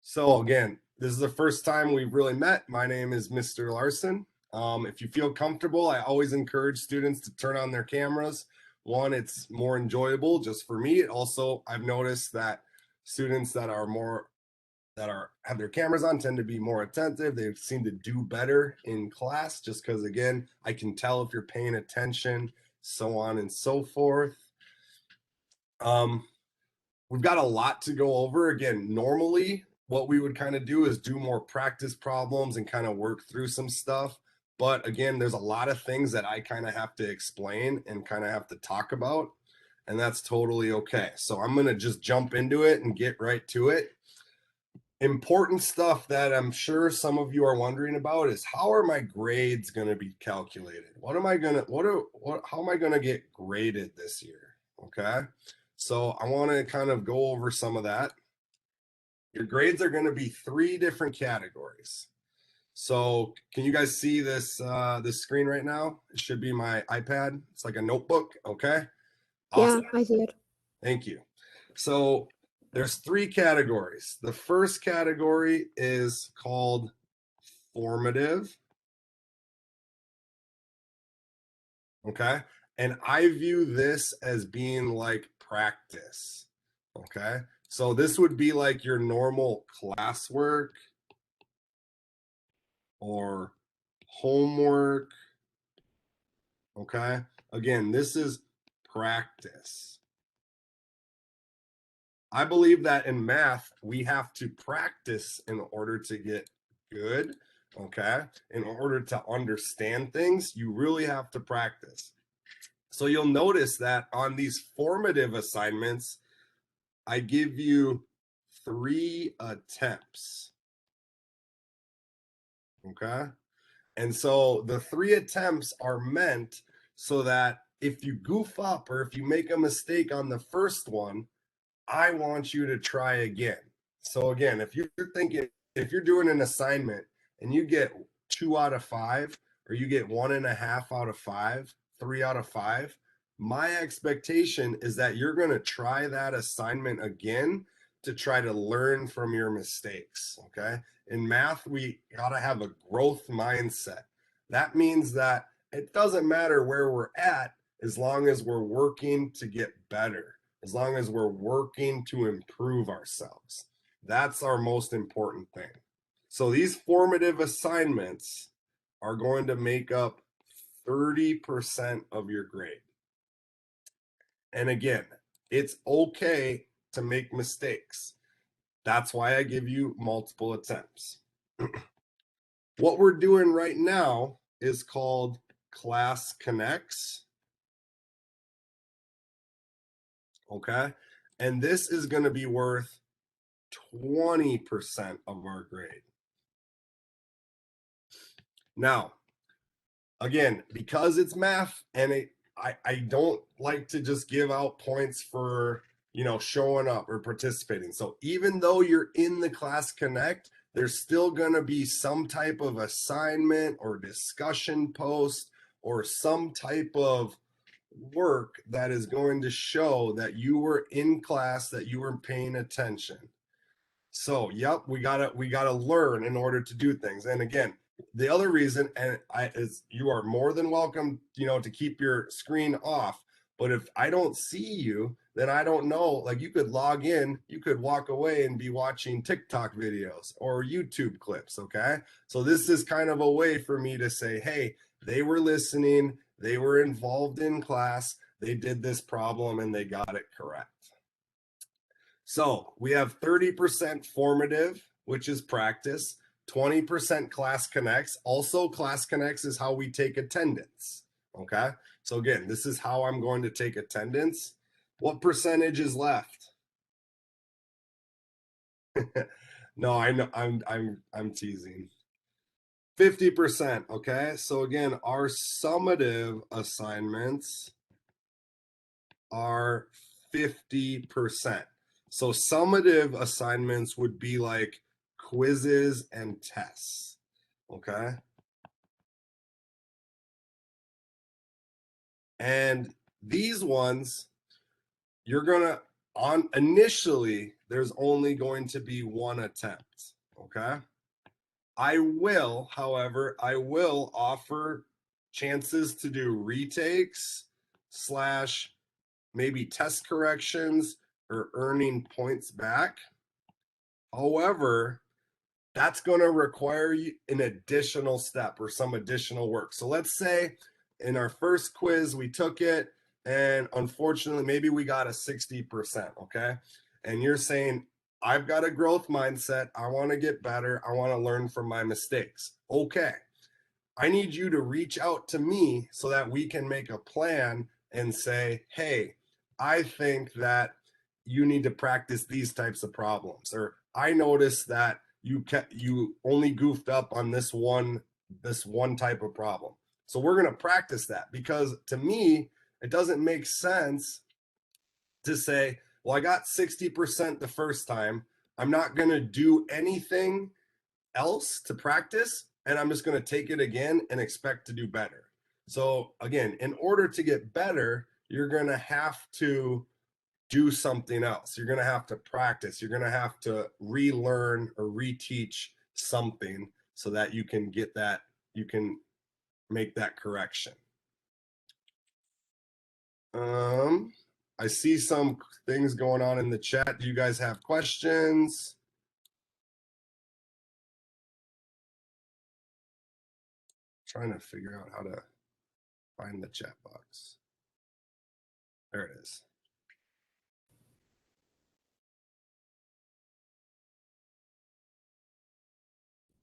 So again, this is the first time we've really met. My name is Mr. Larson. If you feel comfortable, I always encourage students to turn on their cameras. One, it's more enjoyable just for me. Also, I've noticed that students that have their cameras on tend to be more attentive. They seem to do better in class just because again, I can tell if you're paying attention, so on and so forth. We've got a lot to go over. Again, normally what we would kind of do is do more practice problems and kind of work through some stuff. But again, there's a lot of things that I kind of have to explain and kind of have to talk about, and that's totally okay. So I'm going to just jump into it and get right to it. Important stuff that I'm sure some of you are wondering about is how are my grades going to be calculated? How am I going to get graded this year? Okay. So I want to kind of go over some of that. Your grades are going to be 3 different categories. So can you guys see this this screen right now? It should be my iPad. It's like a notebook. Okay. Awesome. Yeah, I see it. Thank you. So there's 3 categories. The first category is called formative. Okay. And I view this as being like practice. Okay. So this would be like your normal classwork or homework. Okay. Again, this is practice. I believe that in math, we have to practice in order to get good. Okay. In order to understand things, you really have to practice. So you'll notice that on these formative assignments, I give you 3 attempts. Okay. And so the 3 attempts are meant so that if you goof up or if you make a mistake on the first one, I want you to try again. So again, if you're doing an assignment and you get 2 out of 5, or you get 1.5 out of 5, 3 out of 5, my expectation is that you're going to try that assignment again to try to learn from your mistakes. Okay. In math, we got to have a growth mindset. That means that it doesn't matter where we're at as long as we're working to get better, as long as we're working to improve ourselves. That's our most important thing. So these formative assignments are going to make up 30% of your grade. And again, it's okay to make mistakes. That's why I give you multiple attempts. What we're doing right now is called Class Connects. Okay. And this is going to be worth 20% of our grade. Now, again, because it's math and I don't like to just give out points for, showing up or participating. So even though you're in the Class Connect, there's still going to be some type of assignment or discussion post or some type of work that is going to show that you were in class, that you were paying attention. So, yep, we gotta learn in order to do things. And again, the other reason, is you are more than welcome, to keep your screen off. But if I don't see you, then I don't know. Like you could log in, you could walk away and be watching TikTok videos or YouTube clips. Okay, so this is kind of a way for me to say, hey, they were listening, they were involved in class, they did this problem, and they got it correct. So we have 30% formative, which is practice, 20% class connects. Also, class connects is how we take attendance. Okay. So again, this is how I'm going to take attendance. What percentage is left? No, I know I'm teasing. 50%. Okay. So again, our summative assignments are 50%. So summative assignments would be like quizzes and tests. Okay. And these ones, you're going to on initially, there's only going to be one attempt. Okay. However, I will offer chances to do retakes slash maybe test corrections or earning points back. However, that's going to require an additional step or some additional work. So let's say in our first quiz, we took it and unfortunately, maybe we got a 60%. Okay. And you're saying, I've got a growth mindset. I want to get better. I want to learn from my mistakes. Okay. I need you to reach out to me so that we can make a plan and say, hey, I think that you need to practice these types of problems. Or I noticed that you only goofed up on this one type of problem. So we're going to practice that, because to me, it doesn't make sense to say, well, I got 60% the first time. I'm not going to do anything else to practice, and I'm just going to take it again and expect to do better. So again, in order to get better, you're going to have to do something else. You're going to have to practice. You're going to have to relearn or reteach something so that you can get that, you can make that correction. I see some things going on in the chat. Do you guys have questions? Trying to figure out how to find the chat box. There it is.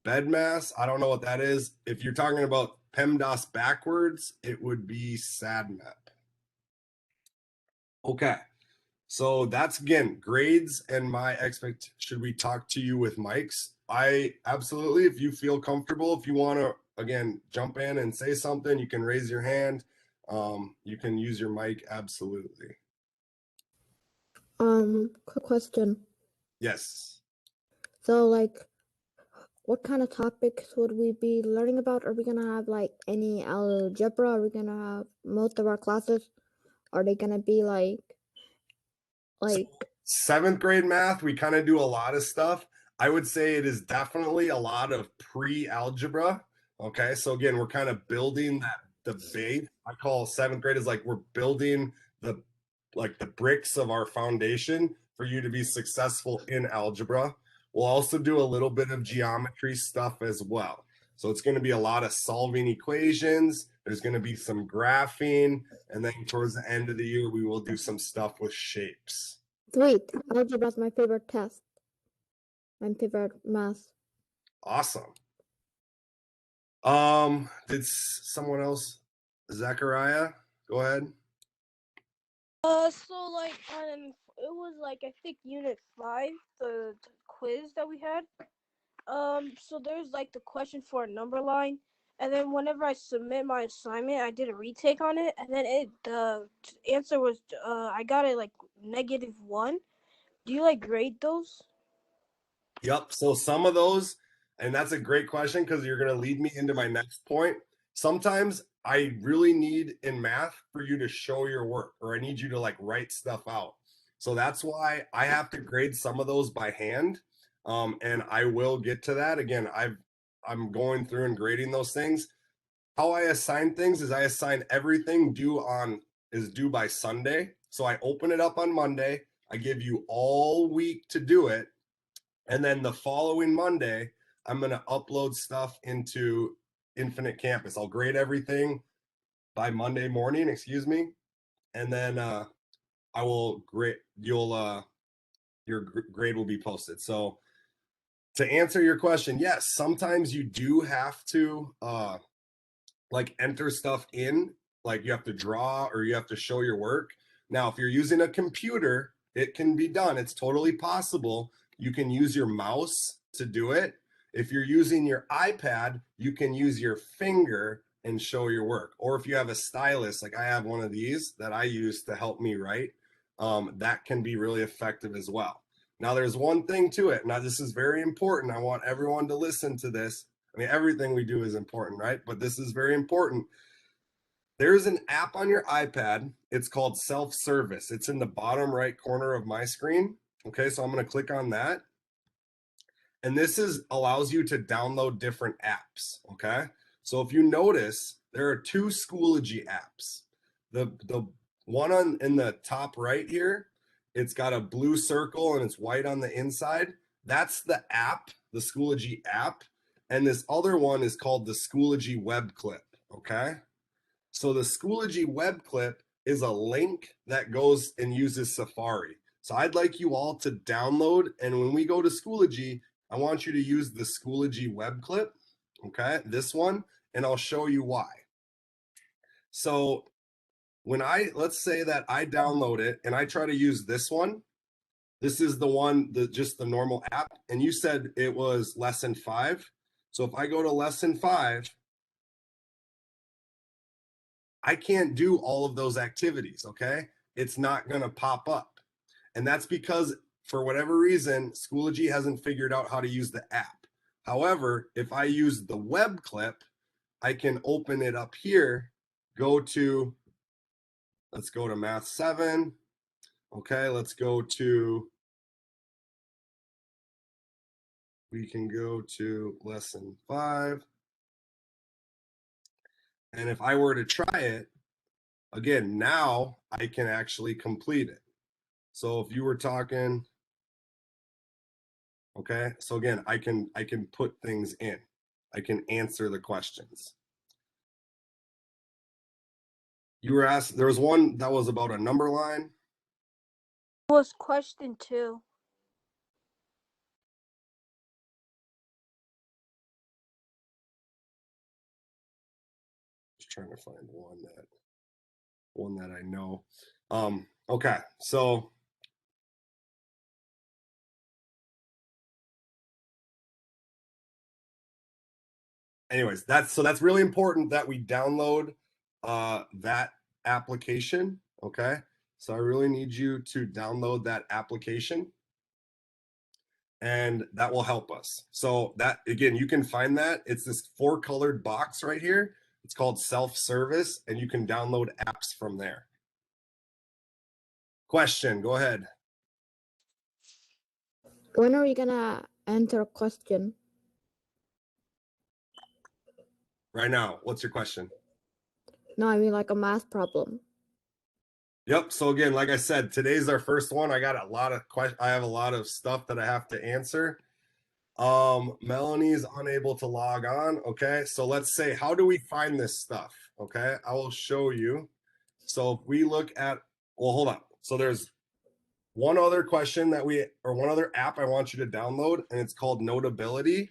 BEDMAS, I don't know what that is. If you're talking about PEMDAS backwards, it would be SADMAP. Okay, so that's again grades and my expect. Should we talk to you with mics? I absolutely. If you feel comfortable, if you want to again jump in and say something, you can raise your hand. You can use your mic. Absolutely. Quick question. Yes. So, like, what kind of topics would we be learning about? Are we gonna have like any algebra? Are we gonna have most of our classes? Are they gonna be like So, 7th grade math, we kind of do a lot of stuff. I would say it is definitely a lot of pre-algebra. Okay, so again, we're kind of building that the base. I call 7th grade is like we're building the bricks of our foundation for you to be successful in algebra. We'll also do a little bit of geometry stuff as well. So it's going to be a lot of solving equations. There's going to be some graphing, and then towards the end of the year, we will do some stuff with shapes. Sweet. Algebra is my favorite test. My favorite math. Awesome. Did someone else? Zachariah, go ahead. So like it was like I think unit 5, the quiz that we had. So there's like the question for a number line, and then whenever I submit my assignment, I did a retake on it, and then the answer was I got it like -1. Do you like grade those? Yep. So some of those, and that's a great question because you're going to lead me into my next point. Sometimes I really need in math for you to show your work, or I need you to like write stuff out. So that's why I have to grade some of those by hand. And I will get to that. Again, I'm going through and grading those things. How I assign things is I assign everything is due by Sunday. So I open it up on Monday. I give you all week to do it. And then the following Monday, I'm going to upload stuff into Infinite Campus. I'll grade everything by Monday morning, excuse me. And then I will grade, your grade will be posted. So to answer your question, yes, sometimes you do have to like enter stuff in, like you have to draw or you have to show your work. Now, if you're using a computer, it can be done. It's totally possible. You can use your mouse to do it. If you're using your iPad, you can use your finger and show your work. Or if you have a stylus, like I have one of these that I use to help me write, that can be really effective as well. Now, there's one thing to it. Now, this is very important. I want everyone to listen to this. I mean, everything we do is important, right? But this is very important. there's an app on your iPad. It's called Self-Service. It's in the bottom right corner of my screen. Okay, so I'm going to click on that. And this allows you to download different apps. Okay, so if you notice, there are two Schoology apps. The one in the top right here, it's got a blue circle and it's white on the inside. That's the app, the Schoology app. And this other one is called the Schoology web clip. Okay, so the Schoology web clip is a link that goes and uses Safari. So I'd like you all to download, and when we go to Schoology, I want you to use the Schoology web clip, okay, this one, and I'll show you why. So let's say that I download it and I try to use this one. This is the one, just the normal app, and you said it was lesson 5. So if I go to lesson 5, I can't do all of those activities, okay? It's not gonna pop up. And that's because for whatever reason, Schoology hasn't figured out how to use the app. However, if I use the web clip, I can open it up here, let's go to Math 7. Okay, we can go to lesson 5. And if I were to try it, again, now I can actually complete it. So if you were talking, okay, so again, I can put things in. I can answer the questions. You were asked, there was one that was about a number line. What was question 2? Just trying to find one that I know. Okay, so anyways, that's really important that we download that application. Okay, so I really need you to download that application, and that will help us. So that, again, you can find that. It's this 4-colored box right here. It's called Self-Service, and you can download apps from there. Question, go ahead. When are we gonna enter a question? Right now, what's your question? No, I mean like a math problem. Yep. So again, like I said, today's our first one. I got a lot of I have a lot of stuff that I have to answer. Melanie's unable to log on. Okay. So let's say, how do we find this stuff? Okay. I will show you. So if we look at, well, hold on. So there's one other question one other app I want you to download, and it's called Notability.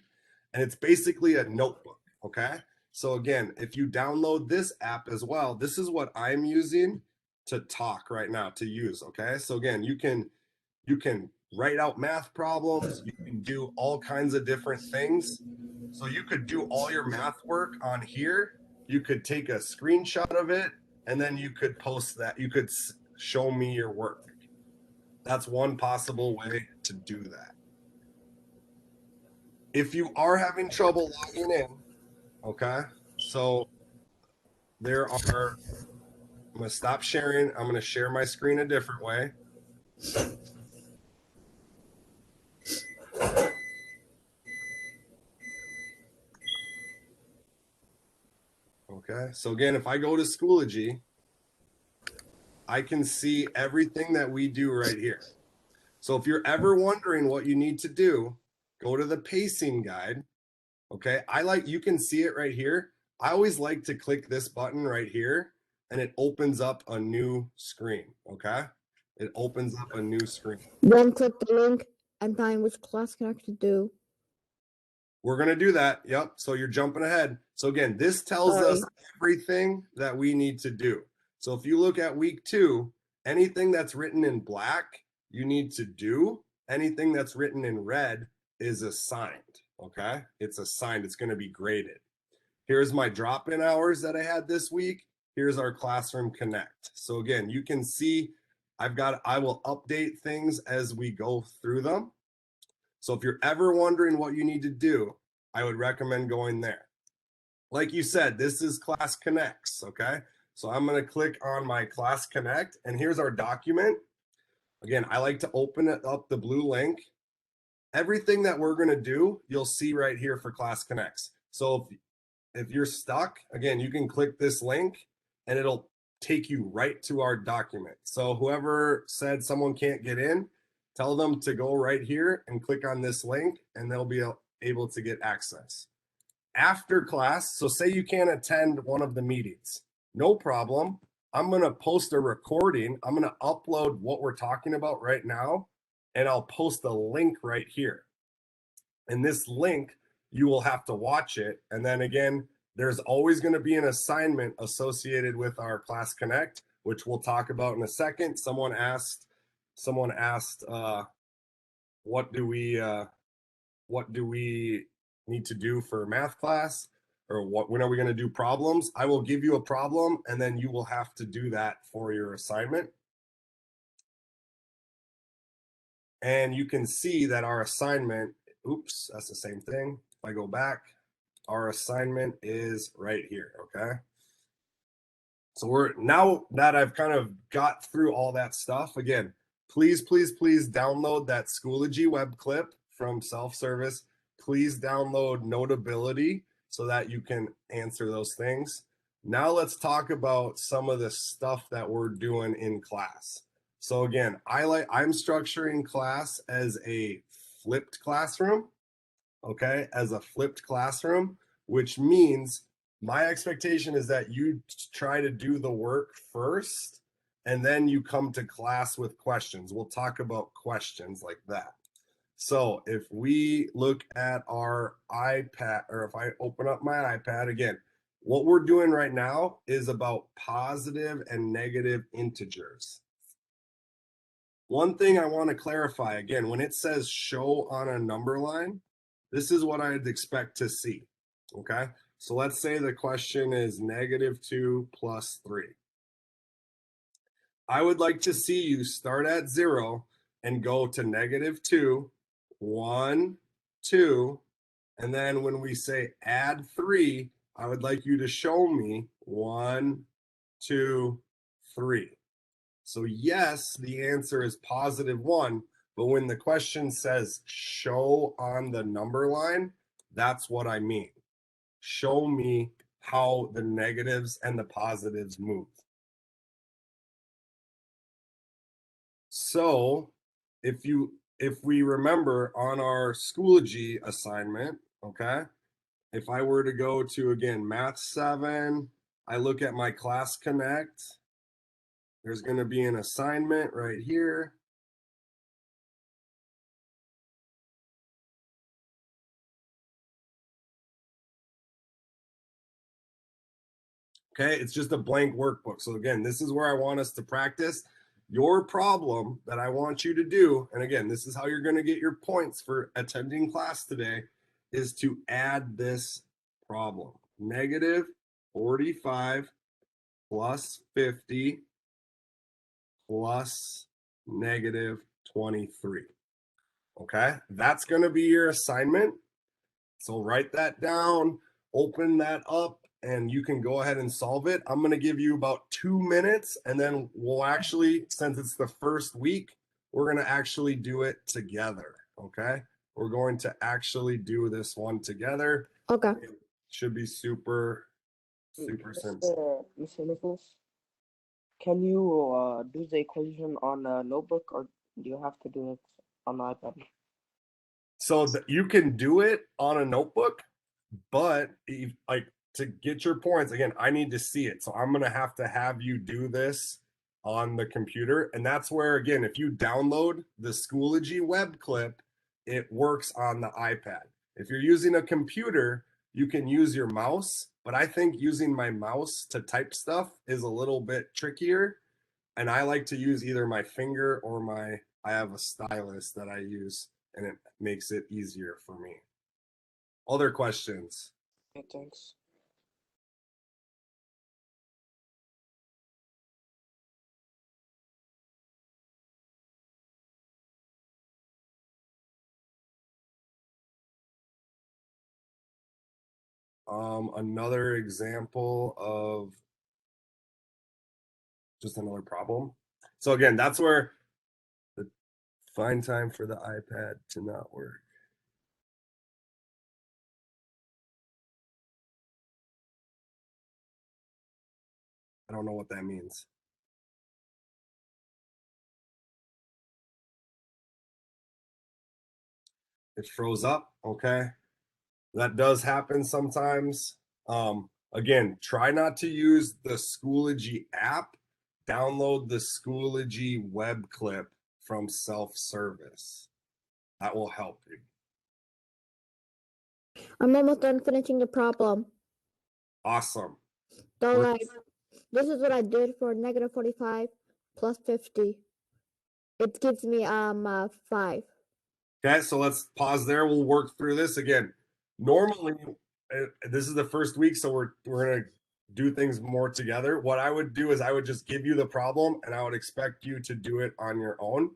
And it's basically a notebook. Okay. So again, if you download this app as well, this is what I'm using to talk right now, to use. Okay. So again, you can write out math problems, you can do all kinds of different things. So you could do all your math work on here. You could take a screenshot of it, and then you could post that. You could show me your work. That's one possible way to do that. If you are having trouble logging in, okay, so I'm going to stop sharing. I'm going to share my screen a different way. Okay, so again, if I go to Schoology, I can see everything that we do right here. So if you're ever wondering what you need to do, go to the pacing guide. Okay, you can see it right here. I always like to click this button right here, and it opens up a new screen. Okay, it opens up a new screen. Then click the link and find which class can actually do. We're going to do that. Yep. So you're jumping ahead. So again, this tells us everything that we need to do. So if you look at week 2, anything that's written in black, you need to do. Anything that's written in red is assigned. Okay. It's assigned. It's going to be graded. Here's my drop-in hours that I had this week. Here's our Classroom Connect. So again, you can see I will update things as we go through them. So if you're ever wondering what you need to do, I would recommend going there. Like you said, this is Class Connects, okay? So I'm going to click on my Class Connect, and here's our document. Again, I like to open it up, the blue link. Everything that we're going to do, you'll see right here for Class Connects. So if you're stuck, again, you can click this link and it'll take you right to our document. So whoever said someone can't get in, tell them to go right here and click on this link and they'll be able to get access. After class, so say you can't attend one of the meetings, no problem. I'm going to post a recording. I'm going to upload what we're talking about right now, and I'll post a link right here. And this link, you will have to watch it. And then again, there's always going to be an assignment associated with our Class Connect, which we'll talk about in a second. Someone asked, what do we need to do for math class, or when are we going to do problems? I will give you a problem and then you will have to do that for your assignment. And you can see that our assignment, oops, that's the same thing. If I go back, our assignment is right here, okay? So now that I've kind of got through all that stuff, again, please download that Schoology web clip from self-service. Please download Notability so that you can answer those things. Now let's talk about some of the stuff that we're doing in class. So again, I'm structuring class as a flipped classroom, okay? As a flipped classroom, which means my expectation is that you try to do the work first and then you come to class with questions. We'll talk about questions like that. So if we look at our iPad, or if I open up my iPad again, what we're doing right now is about positive and negative integers. One thing I want to clarify again, when it says show on a number line, this is what I'd expect to see. Okay, so let's say the question is -2 plus 3. I would like to see you start at 0 and go to -2, 1, 2, and then when we say add 3, I would like you to show me 1, 2, 3. So yes, the answer is +1, but when the question says show on the number line, that's what I mean. Show me how the negatives and the positives move. So if we remember on our Schoology assignment, okay, if I were to go to, again, Math 7, I look at my Class Connect, there's going to be an assignment right here. Okay, it's just a blank workbook. So again, this is where I want us to practice. Your problem that I want you to do, and again, this is how you're going to get your points for attending class today, is to add this problem. -45 plus 50 plus -23. Okay, that's going to be your assignment. So write that down, open that up, and you can go ahead and solve it. I'm going to give you about 2 minutes, and then we'll actually, since it's the first week, we're going to actually do it together. Okay, we're going to actually do this one together. Okay. It should be super simple. Mr. Nichols, can you do the equation on a notebook, or do you have to do it on the iPad? So you can do it on a notebook, but like, to get your points, again, I need to see it. So I'm going to have you do this on the computer. And that's where, again, if you download the Schoology web clip, it works on the iPad. If you're using a computer, you can use your mouse, but I think using my mouse to type stuff is a little bit trickier. And I like to use either my finger or I have a stylus that I use, and it makes it easier for me. Other questions? Okay, thanks. Another example of just another problem. So again, that's where the find time for the iPad to not work. I don't know what that means. It froze up. Okay. That does happen sometimes. Again, try not to use the Schoology app. Download the Schoology web clip from self-service. That will help you. I'm almost done finishing the problem. Awesome. So like, this is what I did for negative 45 plus 50. It gives me 5. Okay, so let's pause there. We'll work through this again. Normally, this is the first week, so we're gonna do things more together. What I would do is I would just give you the problem, and I would expect you to do it on your own.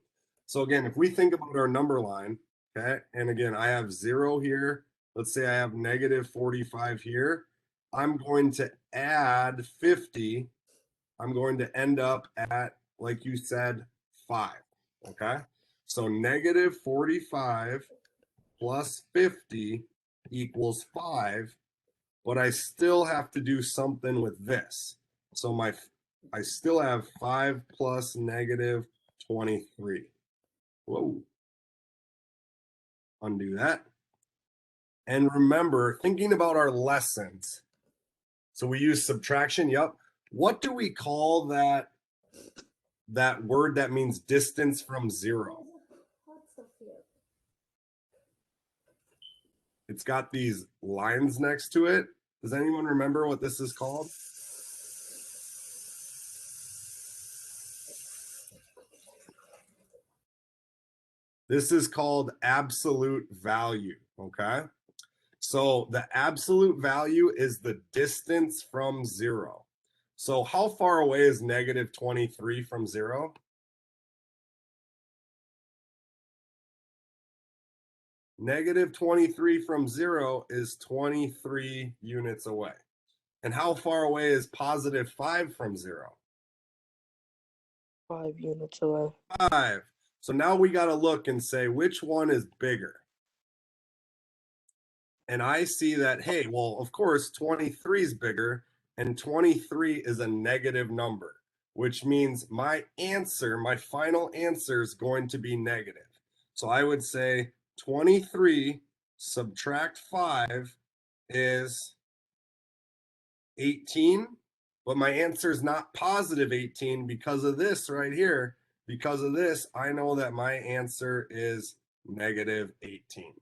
So again, if we think about our number line, okay, and again, I have 0 here. Let's say I have negative 45 here. I'm going to add 50. I'm going to end up at, like you said, 5. Okay. So negative 45 plus 50 equals 5, but I still have to do something with this. So I still have 5 plus negative 23. Whoa. Undo that. And remember, thinking about our lessons. So we use subtraction. Yep. What do we call that word that means distance from 0? It's got these lines next to it. Does anyone remember what this is called? This is called absolute value, okay? So the absolute value is the distance from 0. So how far away is negative 23 from 0? Negative 23 from 0 is 23 units away. And how far away is positive 5 from 0? 5 units away. 5. So now we got to look and say, which one is bigger? And I see that, hey, well, of course, 23 is bigger, and 23 is a negative number, which means my answer, my final answer is going to be negative. So I would say 23 subtract 5 is 18, but my answer is not positive 18 because of this right here. Because of this, I know that my answer is negative 18.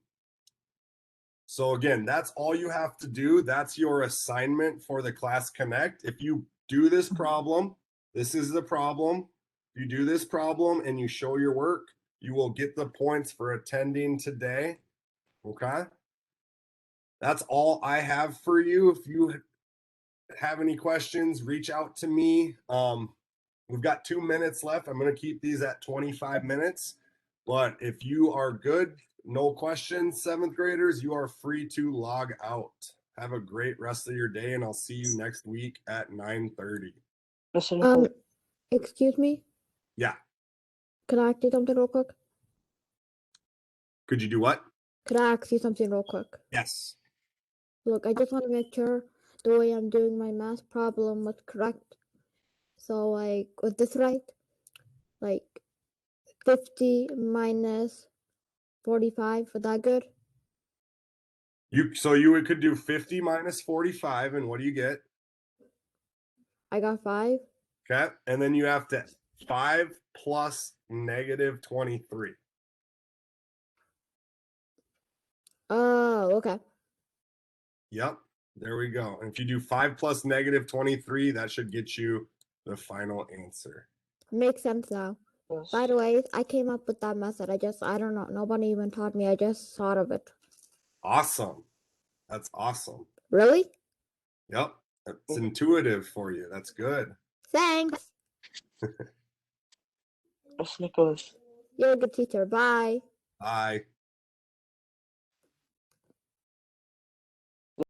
So again, that's all you have to do. That's your assignment for the Class Connect. If you do this problem, this is the problem. If you do this problem and you show your work, you will get the points for attending today. Okay? That's all I have for you. If you have any questions, reach out to me. We've got 2 minutes left. I'm going to keep these at 25 minutes. But if you are good, no questions, 7th graders, you are free to log out. Have a great rest of your day, and I'll see you next week at 9:30. Excuse me? Yeah. Could I ask you something real quick? Could you do what? Could I ask you something real quick? Yes. Look, I just want to make sure the way I'm doing my math problem was correct. So, like, was this right? Like, 50 minus 45, was that good? So you could do 50 minus 45, and what do you get? I got 5. Okay. And then you have to 5 plus negative 23. Oh, okay. Yep. There we go. And if you do 5 plus negative 23, that should get you the final answer. Makes sense now. Yes. By the way, I came up with that method. I don't know. Nobody even taught me. I just thought of it. Awesome. That's awesome. Really? Yep. It's intuitive for you. That's good. Thanks. Yes, Nicholas. You're a good teacher. Bye. Bye.